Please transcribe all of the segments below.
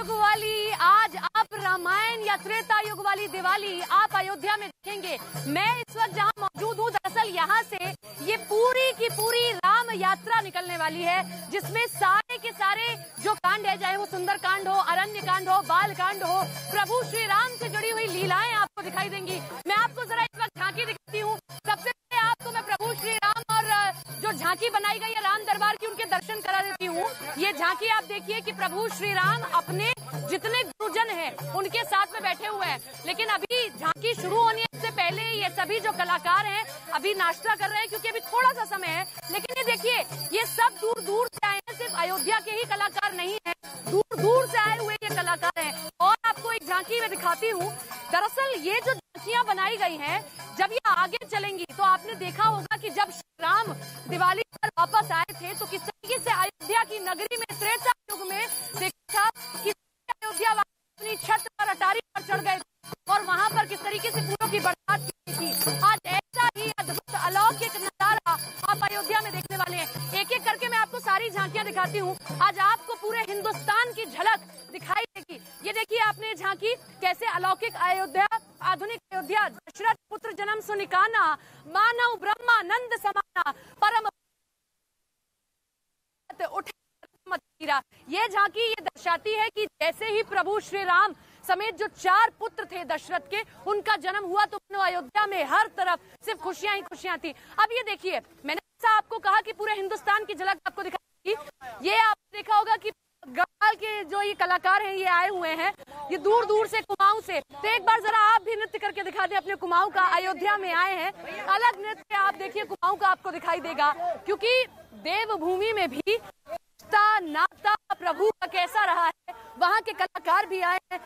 युग वाली, आज आप रामायण या त्रेता युग वाली दिवाली आप अयोध्या में देखेंगे। मैं इस वक्त जहां मौजूद हूं, दरअसल यहां से ये पूरी की पूरी राम यात्रा निकलने वाली है, जिसमें सारे के सारे जो कांड है, चाहे वो सुंदर कांड हो, अरण्य कांड हो, बाल कांड हो, प्रभु श्री राम से जुड़ी हुई लीलाएं आपको दिखाई देंगी। मैं आपको जरा इस वक्त झांकी दिखाती हूँ। सबसे पहले आपको मैं प्रभु श्री राम और जो झांकी बनाई गई है राम दरबार की, उनके दर्शन करा देती हूँ। ये झांकी आप देखिए कि प्रभु श्री राम अपने जितने गुरुजन हैं उनके साथ में बैठे हुए हैं, लेकिन अभी झांकी शुरू होने से पहले ये सभी जो कलाकार हैं अभी नाश्ता कर रहे हैं, क्योंकि अभी थोड़ा सा समय है। लेकिन ये देखिए, ये सब दूर दूर से आए हैं, सिर्फ अयोध्या के ही कलाकार नहीं है, दूर दूर से आए हुए ये कलाकार हैं। और आपको एक झांकी में दिखाती हूँ। दरअसल ये जो झांकियां बनाई गई हैं, जब ये आगे चलेंगी तो आपने देखा होगा कि जब श्री राम दिवाली पर वापस आए थे तो किस तरीके से अयोध्या की नगरी में त्रेता युग में देखा कि अयोध्या अपनी छत पर अटारी पर चढ़ गए और वहां पर किस तरीके से फूलों की बरसात की थी। आज ऐसा ही अद्भुत अलौकिक नजारा आप अयोध्या में देखने वाले हैं। एक एक करके मैं आपको सारी झांकियां दिखाती हूँ। आज आपको पूरे हिंदुस्तान की झलक दिखाई देगी। ये देखिए आपने झांकी कैसे अलौकिक अयोध्या, आधुनिक अयोध्या, दशरथ पुत्र जन्म सुनिकाना, मानव ब्रह्मानंद समाना, परम उठे। ये झांकी ये दर्शाती है कि जैसे ही प्रभु श्री राम समेत जो 4 पुत्र थे दशरथ के, उनका जन्म हुआ तो अयोध्या में हर तरफ सिर्फ खुशियां ही खुशियां थी। अब ये देखिए, मैंने आपको कहा कि पूरे हिंदुस्तान की झलक आपको दिखाई। ये आपने देखा होगा कि गढ़वाल के जो ये कलाकार हैं ये आए हुए हैं, ये दूर दूर से, कुमाऊं से। तो एक बार जरा आप भी नृत्य करके दिखा दें अपने कुमाऊं का। अयोध्या में आए हैं, अलग नृत्य आप देखिए कुमाऊं का आपको दिखाई देगा, क्योंकि देवभूमि में भी नाता प्रभु का कैसा रहा है, वहां के कलाकार भी आए हैं।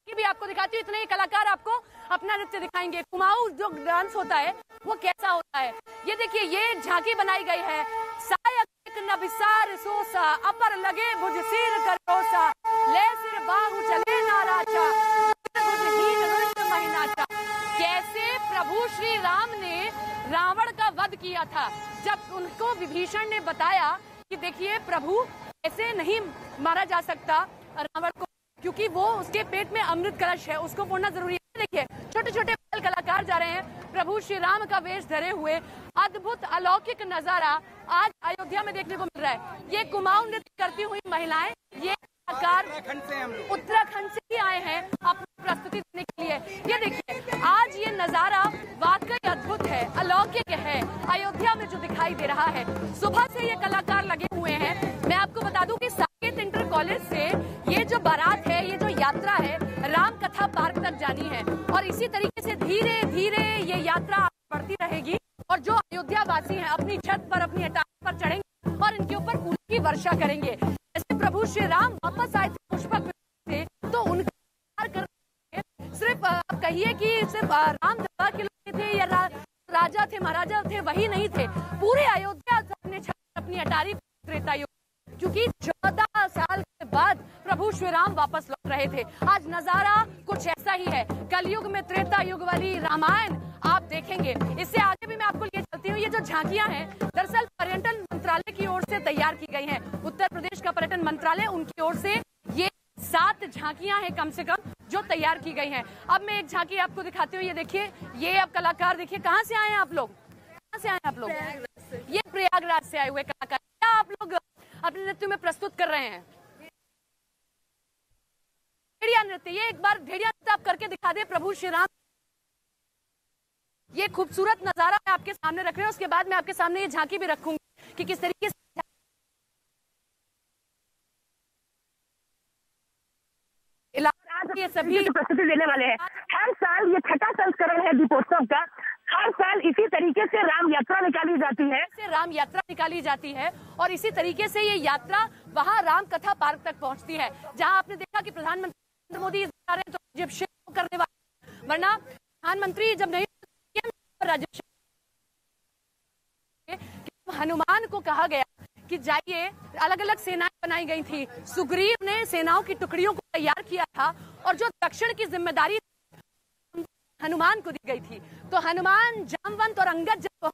भी आपको दिखाती हूँ, इतने ही कलाकार आपको अपना नृत्य दिखाएंगे। कुमाऊं जो डांस होता है वो कैसा होता है, ये देखिए। ये झांकी बनाई गई है। सायक न बिसार सोसा, अपर लगे भुज सिर करोसा, ले सिर बाहु चले नाराचा, महीनाचा। कैसे प्रभु श्री राम ने रावण का वध किया था, जब उनको विभीषण ने बताया कि देखिए प्रभु ऐसे नहीं मारा जा सकता रावण को, क्योंकि वो उसके पेट में अमृत कलश है, उसको फोड़ना जरूरी है। देखिए छोटे छोटे कलाकार जा रहे हैं प्रभु श्री राम का वेश धरे हुए। अद्भुत अलौकिक नजारा आज अयोध्या में देखने को मिल रहा है। ये कुमाऊं नृत्य करती हुई महिलाएं, ये कलाकार उत्तराखंड से ही आए हैं अपनी प्रस्तुति देने के लिए। ये देखिए आज ये नजारा वाकई अद्भुत है, अलौकिक है, अयोध्या में जो दिखाई दे रहा है। सुबह से ये कलाकार लगे हुए हैं। मैं आपको बता दूं कि साकेत इंटर कॉलेज से ये जो बारात है, ये जो यात्रा है, राम कथा पार्क तक जानी है, और इसी तरीके से धीरे धीरे ये यात्रा बढ़ती रहेगी। और जो अयोध्या वासी हैं अपनी छत पर, अपनी अटारी पर चढ़ेंगे और इनके ऊपर फूलों की वर्षा करेंगे। जैसे प्रभु श्री राम वापस आए थे पुष्पक थे, तो उनका सिर्फ आप कहिए कि सिर्फ राम दरबार के लोग थे या राजा थे, महाराजा थे, वही नहीं थे। पूरे अयोध्या अपने छत, अपनी अटारी त्रेता युग, क्योंकि 14 साल के बाद प्रभु श्री राम वापस लौट रहे थे। आज नजारा कुछ ऐसा ही है। कलयुग में त्रेता युग वाली रामायण आप देखेंगे। इससे आगे भी मैं आपको ले चलती हूँ। ये जो झांकियां हैं दरअसल पर्यटन मंत्रालय की ओर से तैयार की गई हैं। उत्तर प्रदेश का पर्यटन मंत्रालय, उनकी ओर से ये 7 झांकियां हैं कम से कम जो तैयार की गई हैं। अब मैं एक झांकी आपको दिखाती हूँ। ये देखिए, ये अब कलाकार देखिए, कहाँ से आए हैं आप लोग, कहाँ से आए हैं आप लोग? ये प्रयागराज से आए हुए कलाकार। क्या आप लोग अपने नृत्य में प्रस्तुत कर रहे हैं? भेड़िया नृत्य। ये एक बार भेड़िया नृत्य आप करके दिखा दे प्रभु श्री राम। ये खूबसूरत नजारा मैं आपके सामने रख रहे हैं। उसके बाद मैं आपके सामने ये झांकी भी रखूंगी कि किस तरीके से ये सभी प्रस्तुति देने वाले हैं। हर साल ये 6ठा संस्करण है दीपोत्सव का। हर साल इसी तरीके से राम यात्रा निकाली जाती है। राम यात्रा निकाली जाती है और इसी तरीके से ये यात्रा वहाँ राम कथा पार्क तक पहुँचती है, जहाँ आपने देखा कि प्रधानमंत्री नरेंद्र मोदी तो करने वाले, वरना प्रधानमंत्री जब नहीं हनुमान को कहा गया कि जाइए, अलग अलग सेनाएं बनाई गई थी। सुग्रीव ने सेनाओं की टुकड़ियों को तैयार किया था और जो दक्षिण की जिम्मेदारी हनुमान को दी गई थी। तो हनुमान, जामवंत और अंगद जब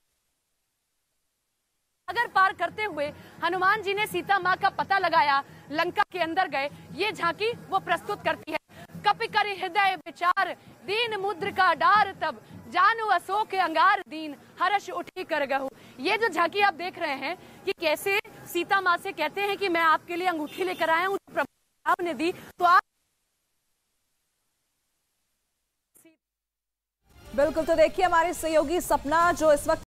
सागर पार करते हुए हनुमान जी ने सीता माँ का पता लगाया, लंका के अंदर गए, ये झांकी वो प्रस्तुत करती है। कपि कर हृदय विचार, दीन मुद्र का डार तब, जानू अशोक अंगार दीन, हर्ष उठी कर गहु। ये जो झांकी आप देख रहे हैं कि कैसे सीता माँ से कहते हैं कि मैं आपके लिए अंगूठी लेकर आया हूँ, प्रभु ने दी, तो आप बिल्कुल। तो देखिए हमारे सहयोगी सपना जो इस वक्त